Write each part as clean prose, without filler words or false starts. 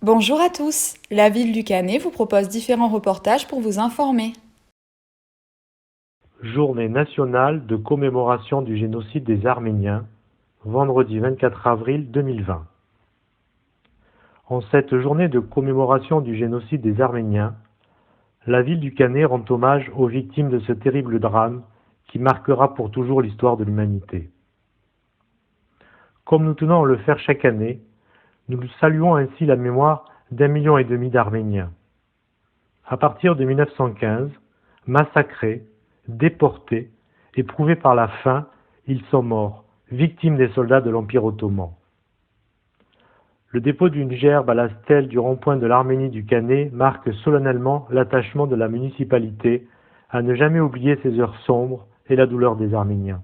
Bonjour à tous, la ville du Canet vous propose différents reportages pour vous informer. Journée nationale de commémoration du génocide des Arméniens, vendredi 24 avril 2020. En cette journée de commémoration du génocide des Arméniens, la ville du Canet rend hommage aux victimes de ce terrible drame qui marquera pour toujours l'histoire de l'humanité. Comme nous tenons à le faire chaque année, nous saluons ainsi la mémoire d'1,5 million d'Arméniens. À partir de 1915, massacrés, déportés, éprouvés par la faim, ils sont morts, victimes des soldats de l'Empire ottoman. Le dépôt d'une gerbe à la stèle du rond-point de l'Arménie du Canet marque solennellement l'attachement de la municipalité à ne jamais oublier ces heures sombres et la douleur des Arméniens.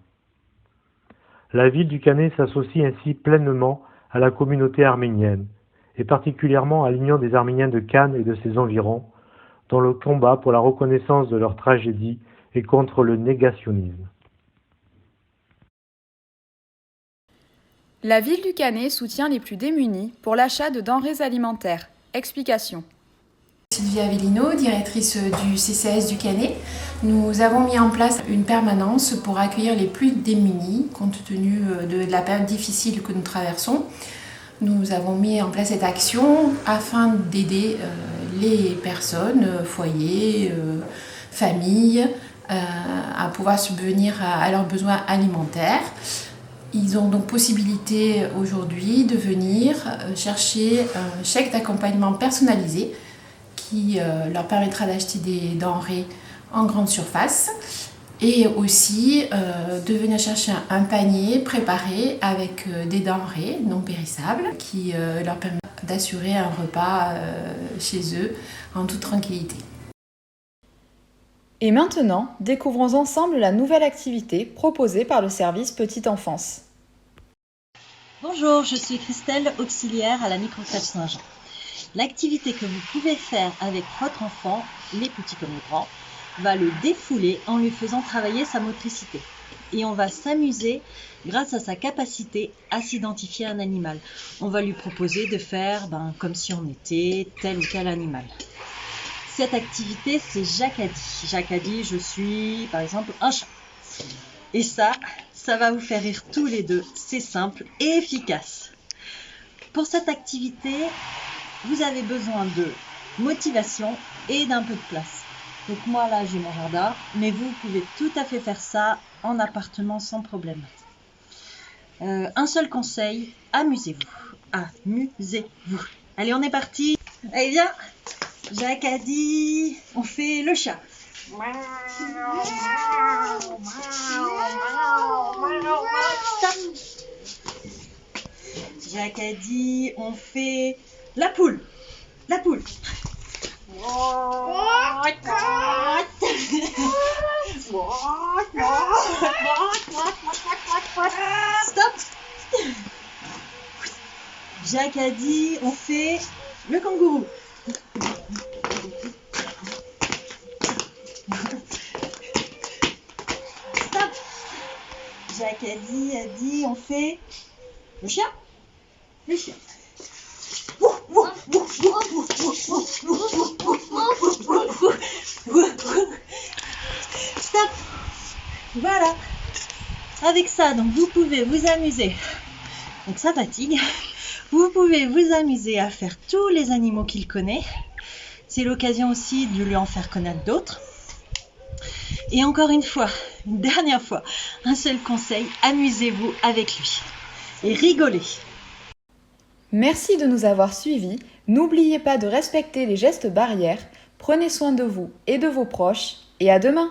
La ville du Canet s'associe ainsi pleinement à la communauté arménienne, et particulièrement à l'Union des Arméniens de Cannes et de ses environs, dans le combat pour la reconnaissance de leur tragédie et contre le négationnisme. La ville du Canet soutient les plus démunis pour l'achat de denrées alimentaires. Explication. Sylvia Avellino, directrice du CCAS du Canet. Nous avons mis en place une permanence pour accueillir les plus démunis, compte tenu de la période difficile que nous traversons. Nous avons mis en place cette action afin d'aider les personnes, foyers, familles, à pouvoir subvenir à leurs besoins alimentaires. Ils ont donc possibilité aujourd'hui de venir chercher un chèque d'accompagnement personnalisé qui leur permettra d'acheter des denrées en grande surface et aussi de venir chercher un panier préparé avec des denrées non périssables qui leur permettent d'assurer un repas chez eux en toute tranquillité. Et maintenant, découvrons ensemble la nouvelle activité proposée par le service Petite Enfance. Bonjour, je suis Christelle, auxiliaire à la microcrèche Saint-Jean. L'activité que vous pouvez faire avec votre enfant, les petits comme les grands, va le défouler en lui faisant travailler sa motricité. Et on va s'amuser grâce à sa capacité à s'identifier à un animal. On va lui proposer de faire comme si on était tel ou tel animal. Cette activité, c'est Jacadi. Jacadi, je suis par exemple un chat. Et ça va vous faire rire tous les deux. C'est simple et efficace. Pour cette activité, vous avez besoin de motivation et d'un peu de place. Donc moi là j'ai mon jardin, mais vous pouvez tout à fait faire ça en appartement sans problème. Un seul conseil, amusez-vous. Amusez-vous. Allez, on est parti. Allez viens, Jacadi, on fait le chat. Stop. Jacadi, on fait la poule. La poule. Stop. Jacadi, on fait le kangourou. Stop. Jacadi a dit, on fait le chien. Le chien. Stop. Voilà. Avec ça, donc vous pouvez vous amuser. Donc ça fatigue. Vous pouvez vous amuser à faire tous les animaux qu'il connaît. C'est l'occasion aussi de lui en faire connaître d'autres. Et encore une fois, une dernière fois, un seul conseil, amusez-vous avec lui. Et rigolez. Merci de nous avoir suivis. N'oubliez pas de respecter les gestes barrières. Prenez soin de vous et de vos proches. Et à demain!